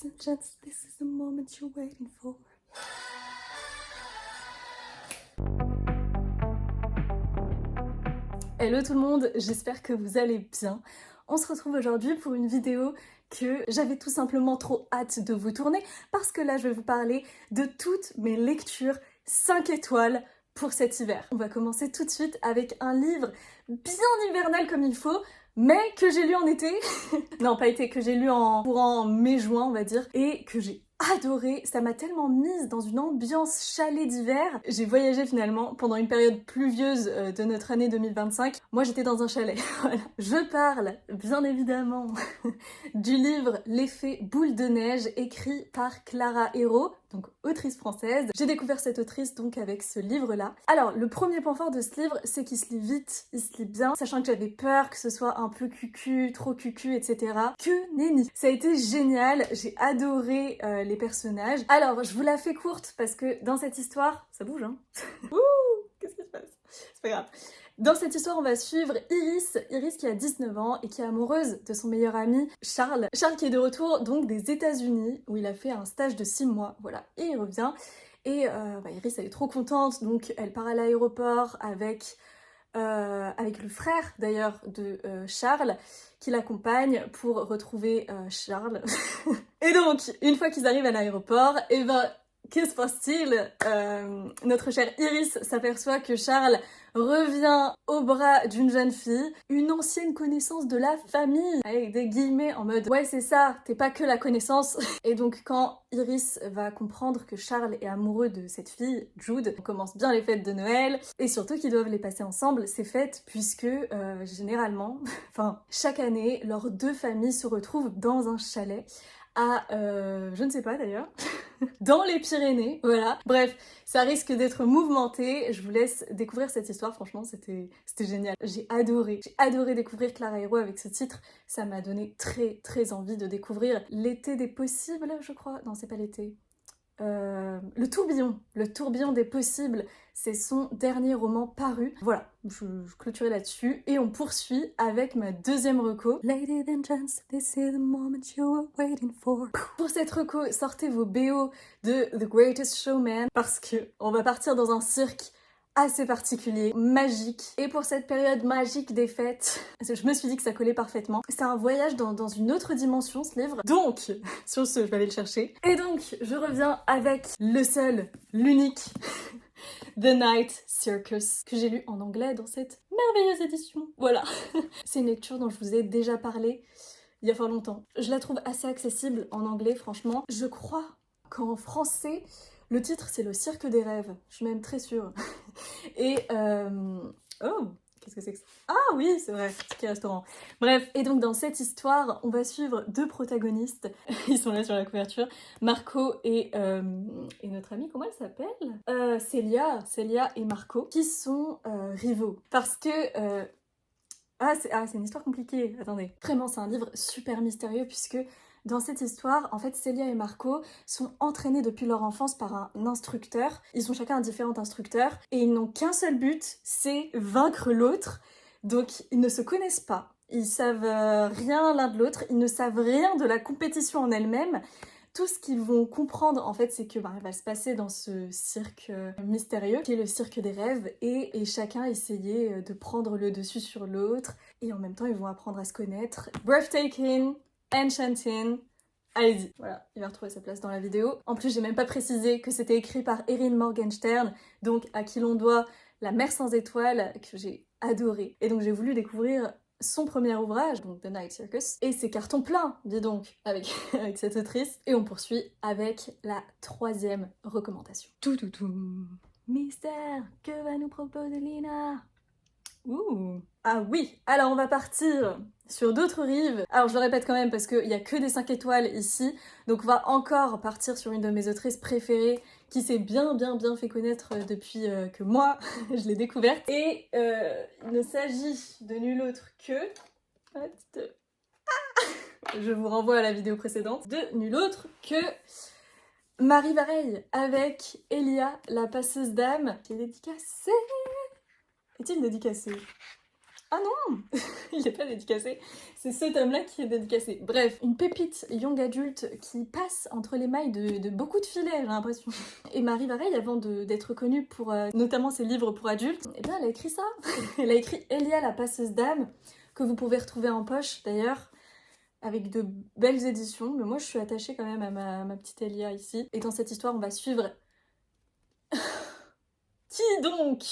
and gents, this is the moment you're waiting for. Hello tout le monde, j'espère que vous allez bien. On se retrouve aujourd'hui pour une vidéo que j'avais tout simplement trop hâte de vous tourner parce que là je vais vous parler de toutes mes lectures 5 étoiles pour cet hiver. On va commencer tout de suite avec un livre bien hivernal comme il faut, mais que j'ai lu en été. Non, pas été, que j'ai lu en courant mai-juin, on va dire, et que j'ai adoré. Ça m'a tellement mise dans une ambiance chalet d'hiver. J'ai voyagé finalement pendant une période pluvieuse de notre année 2025. Moi, j'étais dans un chalet. Voilà. Je parle, bien évidemment, du livre L'effet boule de neige, écrit par Clara Hérault, donc autrice française. J'ai découvert cette autrice donc avec ce livre-là. Alors, le premier point fort de ce livre, c'est qu'il se lit vite, il se lit bien, sachant que j'avais peur que ce soit un peu cucu, trop cucu, etc. Que nenni. Ça a été génial, j'ai adoré les personnages. Alors, je vous la fais courte parce que dans cette histoire, ça bouge, hein. Ouh, qu'est-ce qui se passe? C'est pas grave. Dans cette histoire, on va suivre Iris qui a 19 ans et qui est amoureuse de son meilleur ami Charles. Charles qui est de retour donc des États-Unis où il a fait un stage de 6 mois, voilà, et il revient. Et Iris, elle est trop contente, donc elle part à l'aéroport avec le frère d'ailleurs de Charles qui l'accompagne pour retrouver Charles. Et donc, une fois qu'ils arrivent à l'aéroport, et ben, que se passe-t-il? Notre chère Iris s'aperçoit que Charles revient au bras d'une jeune fille, une ancienne connaissance de la famille, avec des guillemets en mode « ouais c'est ça, t'es pas que la connaissance ». Et donc quand Iris va comprendre que Charles est amoureux de cette fille, Jude, on commence bien les fêtes de Noël, et surtout qu'ils doivent les passer ensemble, ces fêtes, puisque généralement, enfin chaque année, leurs deux familles se retrouvent dans un chalet à, je ne sais pas d'ailleurs, dans les Pyrénées, voilà. Bref, ça risque d'être mouvementé, je vous laisse découvrir cette histoire, franchement c'était génial. J'ai adoré découvrir Clara Hérault avec ce titre, ça m'a donné très envie de découvrir L'été des possibles, je crois, non c'est pas l'été. Le tourbillon des possibles, c'est son dernier roman paru. Voilà, je clôturais là-dessus et on poursuit avec ma deuxième reco. Ladies and gents, this is the moment you were waiting for. Pour cette reco, sortez vos BO de The Greatest Showman parce que on va partir dans un cirque assez particulier, magique. Et pour cette période magique des fêtes, je me suis dit que ça collait parfaitement. C'est un voyage dans une autre dimension, ce livre. Donc, sur ce, je vais aller le chercher. Et donc, je reviens avec le seul, l'unique, The Night Circus, que j'ai lu en anglais dans cette merveilleuse édition. Voilà. C'est une lecture dont je vous ai déjà parlé il y a fort longtemps. Je la trouve assez accessible en anglais, franchement. Je crois qu'en français, le titre c'est Le Cirque des Rêves. Je suis même très sûre. Et oh, qu'est-ce que c'est que ça? Ah oui, c'est vrai, ticket restaurant. Bref, et donc dans cette histoire, on va suivre deux protagonistes. Ils sont là sur la couverture. Marco et notre amie, comment elle s'appelle? Célia et Marco, qui sont rivaux. Parce que c'est une histoire compliquée, attendez. Vraiment, c'est un livre super mystérieux puisque dans cette histoire, en fait, Célia et Marco sont entraînés depuis leur enfance par un instructeur. Ils ont chacun un différent instructeur et ils n'ont qu'un seul but, c'est vaincre l'autre. Donc, ils ne se connaissent pas. Ils savent rien l'un de l'autre, ils ne savent rien de la compétition en elle-même. Tout ce qu'ils vont comprendre, en fait, c'est que il va se passer dans ce cirque mystérieux, qui est le cirque des rêves, et chacun essayer de prendre le dessus sur l'autre, et en même temps, ils vont apprendre à se connaître. Breathtaking, enchanting, allez-y. Voilà, il va retrouver sa place dans la vidéo. En plus, j'ai même pas précisé que c'était écrit par Erin Morgenstern, donc à qui l'on doit La mer sans étoiles, que j'ai adoré. Et donc, j'ai voulu découvrir son premier ouvrage, donc The Night Circus, et c'est carton plein, dis donc, avec cette autrice. Et on poursuit avec la troisième recommandation. Tout. Mystère, que va nous proposer Lina? Ouh. Ah oui, alors on va partir sur d'autres rives. Alors je le répète quand même parce qu'il n'y a que des 5 étoiles ici, donc on va encore partir sur une de mes autrices préférées qui s'est bien fait connaître depuis que moi je l'ai découverte. Et il ne s'agit de nul autre que... Je vous renvoie à la vidéo précédente. De nul autre que... Marie Vareille avec Elia, la passeuse d'âme, qui est dédicacée. Est-il dédicacé? Ah non, il n'est pas dédicacé, c'est ce tome-là qui est dédicacé. Bref, une pépite young adulte qui passe entre les mailles de beaucoup de filets, j'ai l'impression. Et Marie Vareille, avant d'être connue pour notamment ses livres pour adultes, eh bien elle a écrit ça. Elle a écrit Elia la passeuse d'âme, que vous pouvez retrouver en poche d'ailleurs, avec de belles éditions. Mais moi je suis attachée quand même à ma petite Elia ici. Et dans cette histoire, on va suivre... Qui donc?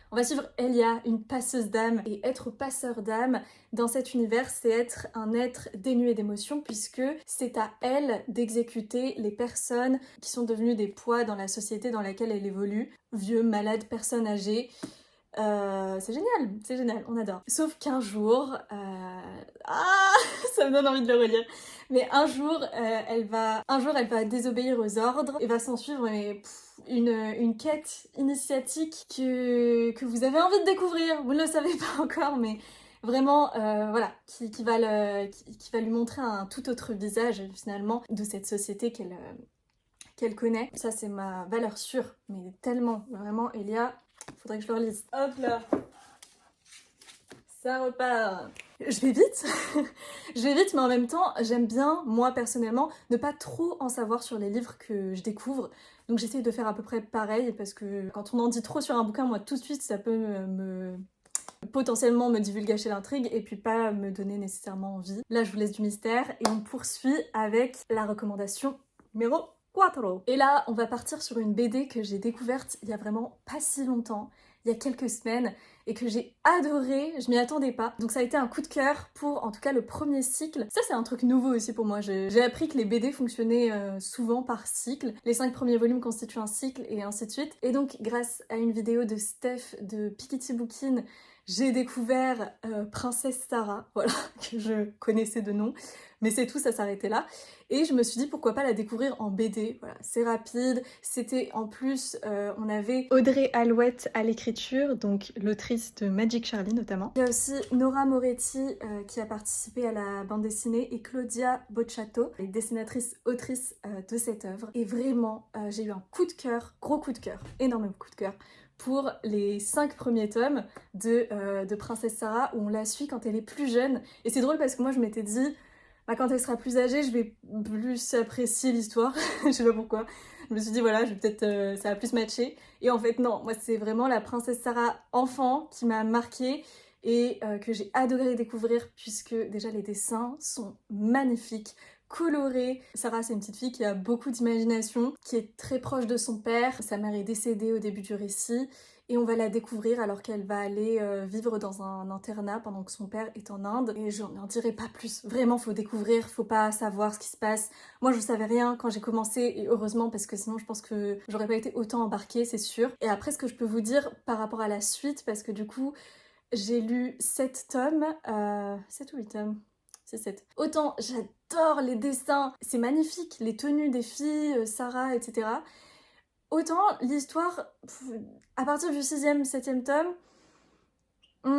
On va suivre Elia, une passeuse d'âme, et être passeur d'âme dans cet univers, c'est être un être dénué d'émotions puisque c'est à elle d'exécuter les personnes qui sont devenues des poids dans la société dans laquelle elle évolue, vieux, malades, personnes âgées. C'est génial, on adore. Sauf qu'un jour, ah, ça me donne envie de le relire. Mais un jour, elle va désobéir aux ordres et va s'en suivre une quête initiatique que vous avez envie de découvrir. Vous ne le savez pas encore, mais vraiment, voilà, qui va lui montrer un tout autre visage finalement de cette société qu'elle connaît. Ça, c'est ma valeur sûre, mais tellement, vraiment, Elia. Faudrait que je le relise. Hop là. Ça repart. Je vais vite. Je vais vite, mais en même temps, j'aime bien, moi personnellement, ne pas trop en savoir sur les livres que je découvre. Donc j'essaye de faire à peu près pareil, parce que quand on en dit trop sur un bouquin, moi tout de suite, ça peut potentiellement me divulgacher l'intrigue et puis pas me donner nécessairement envie. Là, je vous laisse du mystère et on poursuit avec la recommandation numéro 4. Et là, on va partir sur une BD que j'ai découverte il y a vraiment pas si longtemps, il y a quelques semaines, et que j'ai adoré, je m'y attendais pas. Donc ça a été un coup de cœur pour, en tout cas, le premier cycle. Ça, c'est un truc nouveau aussi pour moi. J'ai appris que les BD fonctionnaient souvent par cycle. Les 5 premiers volumes constituent un cycle, et ainsi de suite. Et donc, grâce à une vidéo de Steph de Piketty Bookin, j'ai découvert Princesse Sarah, voilà, que je connaissais de nom, mais c'est tout, ça s'arrêtait là. Et je me suis dit pourquoi pas la découvrir en BD, voilà, c'est rapide, c'était en plus, on avait Audrey Alouette à l'écriture, donc l'autrice de Magic Charlie notamment. Il y a aussi Nora Moretti qui a participé à la bande dessinée et Claudia Bocciato, les dessinatrices autrices de cette œuvre. Et vraiment, j'ai eu un coup de cœur, gros coup de cœur, énorme coup de cœur, pour les 5 premiers tomes de Princesse Sarah où on la suit quand elle est plus jeune. Et c'est drôle parce que moi je m'étais dit, bah, quand elle sera plus âgée, je vais plus apprécier l'histoire. Je sais pas pourquoi. Je me suis dit voilà, je vais peut-être ça va plus matcher. Et en fait non, moi c'est vraiment la Princesse Sarah enfant qui m'a marquée et que j'ai adoré découvrir puisque déjà les dessins sont magnifiques, colorée. Sarah, c'est une petite fille qui a beaucoup d'imagination, qui est très proche de son père. Sa mère est décédée au début du récit et on va la découvrir alors qu'elle va aller vivre dans un internat pendant que son père est en Inde. Et je n'en dirai pas plus. Vraiment, faut découvrir, faut pas savoir ce qui se passe. Moi, je savais rien quand j'ai commencé et heureusement parce que sinon je pense que j'aurais pas été autant embarquée, c'est sûr. Et après, ce que je peux vous dire par rapport à la suite, parce que du coup, j'ai lu 7 tomes, 7 ou 8 tomes, c'est 7. Autant j'adore les dessins, c'est magnifique, les tenues des filles, Sarah, etc. Autant l'histoire, à partir du 6e, 7e tome, pour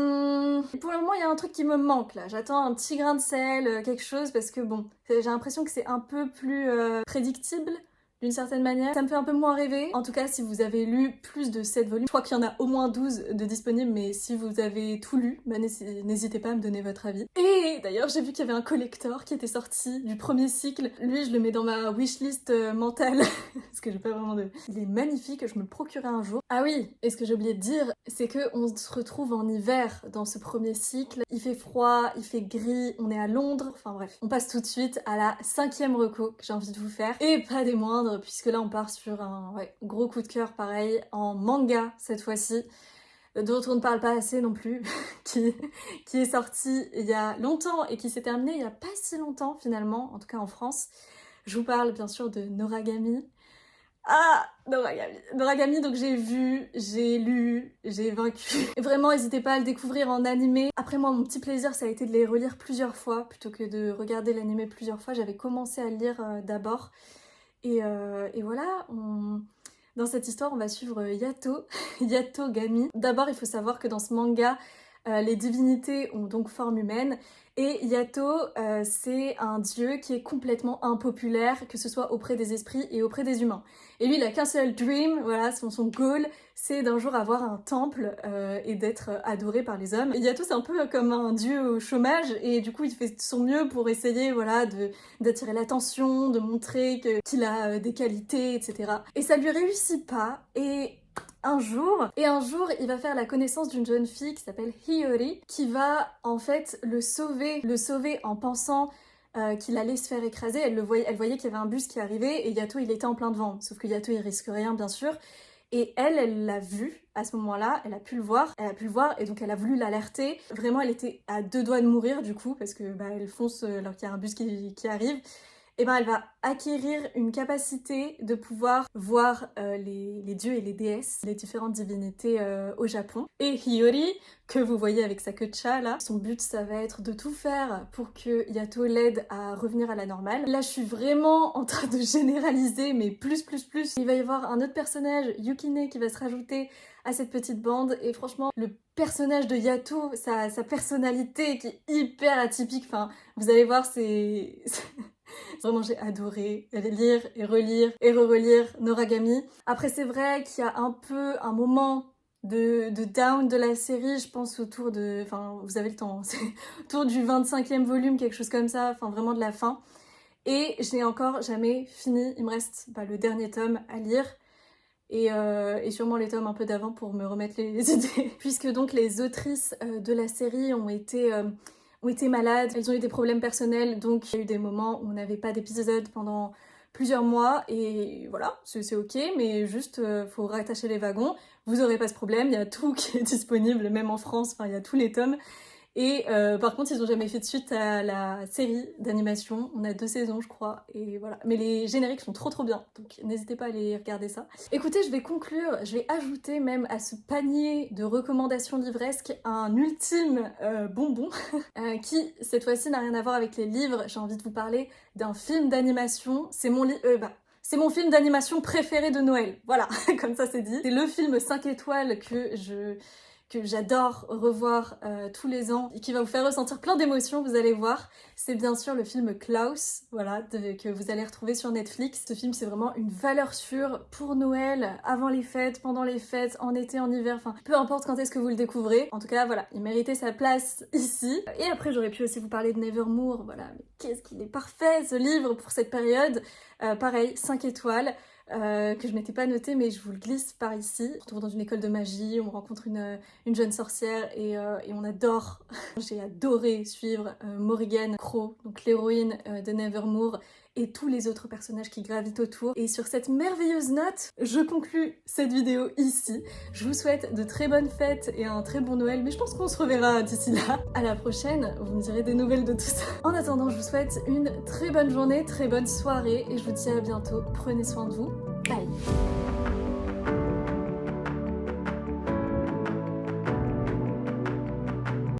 le moment il y a un truc qui me manque là. J'attends un petit grain de sel, quelque chose, parce que bon, j'ai l'impression que c'est un peu plus prédictible. D'une certaine manière, ça me fait un peu moins rêver. En tout cas, si vous avez lu plus de 7 volumes, je crois qu'il y en a au moins 12 de disponibles, mais si vous avez tout lu, bah, n'hésitez pas à me donner votre avis. Et d'ailleurs, j'ai vu qu'il y avait un collector qui était sorti du premier cycle. Lui, je le mets dans ma wishlist mentale, parce que j'ai pas vraiment de... Il est magnifique, je me le procurerai un jour. Ah oui, et ce que j'ai oublié de dire, c'est qu'on se retrouve en hiver dans ce premier cycle. Il fait froid, il fait gris, on est à Londres, enfin bref. On passe tout de suite à la 5e reco que j'ai envie de vous faire, et pas des moindres, puisque là on part sur un gros coup de cœur pareil, en manga cette fois-ci, dont on ne parle pas assez non plus, qui est sorti il y a longtemps et qui s'est terminé il y a pas si longtemps finalement, en tout cas en France. Je vous parle bien sûr de Noragami. Ah, Noragami, donc j'ai vu, j'ai lu, j'ai vaincu. Et vraiment, n'hésitez pas à le découvrir en animé. Après moi, mon petit plaisir, ça a été de les relire plusieurs fois, plutôt que de regarder l'animé plusieurs fois. J'avais commencé à le lire d'abord. Et voilà, dans cette histoire, on va suivre Yato, Yato Gami. D'abord, il faut savoir que dans ce manga, les divinités ont donc forme humaine Et Yato, c'est un dieu qui est complètement impopulaire, que ce soit auprès des esprits et auprès des humains. Et lui, il a qu'un seul dream, voilà, son goal, c'est d'un jour avoir un temple et d'être adoré par les hommes. Et Yato, c'est un peu comme un dieu au chômage, et du coup, il fait son mieux pour essayer, voilà, d'attirer l'attention, de montrer qu'il a des qualités, etc. Et ça lui réussit pas, et un jour, il va faire la connaissance d'une jeune fille qui s'appelle Hiyori, qui va en fait le sauver en pensant qu'il allait se faire écraser. Elle voyait qu'il y avait un bus qui arrivait et Yato il était en plein devant. Sauf que Yato il risque rien bien sûr. Et elle l'a vu à ce moment-là, elle a pu le voir et donc elle a voulu l'alerter. Vraiment elle était à deux doigts de mourir du coup parce que elle fonce alors qu'il y a un bus qui arrive. Et elle va acquérir une capacité de pouvoir voir les dieux et les déesses, les différentes divinités au Japon. Et Hiyori, que vous voyez avec sa queue de chat là, son but ça va être de tout faire pour que Yato l'aide à revenir à la normale. Là je suis vraiment en train de généraliser, mais plus. Il va y avoir un autre personnage, Yukine, qui va se rajouter à cette petite bande, et franchement le personnage de Yato, sa personnalité qui est hyper atypique, enfin vous allez voir c'est... Vraiment, j'ai adoré lire et relire et re-relire Noragami. Après, c'est vrai qu'il y a un peu un moment de down de la série, je pense autour de... Enfin, vous avez le temps, c'est autour du 25e volume, quelque chose comme ça, enfin vraiment de la fin. Et je n'ai encore jamais fini, il me reste le dernier tome à lire. Et sûrement les tomes un peu d'avant pour me remettre les idées. Puisque donc les autrices de la série ont été malades, elles ont eu des problèmes personnels, donc il y a eu des moments où on n'avait pas d'épisode pendant plusieurs mois, et voilà, c'est ok, mais juste faut rattacher les wagons, vous aurez pas ce problème, il y a tout qui est disponible, même en France, enfin il y a tous les tomes. Et par contre, ils ont jamais fait de suite à la série d'animation. On a 2 saisons, je crois, et voilà. Mais les génériques sont trop bien, donc n'hésitez pas à aller regarder ça. Écoutez, je vais conclure, je vais ajouter même à ce panier de recommandations livresques un ultime bonbon qui, cette fois-ci, n'a rien à voir avec les livres. J'ai envie de vous parler d'un film d'animation. C'est mon film d'animation préféré de Noël. Voilà, comme ça c'est dit. C'est le film 5 étoiles que j'adore revoir tous les ans et qui va vous faire ressentir plein d'émotions, vous allez voir. C'est bien sûr le film Klaus, voilà, que vous allez retrouver sur Netflix. Ce film, c'est vraiment une valeur sûre pour Noël, avant les fêtes, pendant les fêtes, en été, en hiver, enfin, peu importe quand est-ce que vous le découvrez. En tout cas, voilà, il méritait sa place ici. Et après, j'aurais pu aussi vous parler de Nevermore, voilà, mais qu'est-ce qu'il est parfait, ce livre, pour cette période. Pareil, 5 étoiles. Que je m'étais pas noté, mais je vous le glisse par ici. On se retrouve dans une école de magie, on rencontre une jeune sorcière et on adore. J'ai adoré suivre Morrigan Crow, donc l'héroïne de Nevermore, et tous les autres personnages qui gravitent autour. Et sur cette merveilleuse note, je conclue cette vidéo ici. Je vous souhaite de très bonnes fêtes et un très bon Noël, mais je pense qu'on se reverra d'ici là. À la prochaine, vous me direz des nouvelles de tout ça. En attendant, je vous souhaite une très bonne journée, très bonne soirée, et je vous dis à bientôt. Prenez soin de vous. Bye.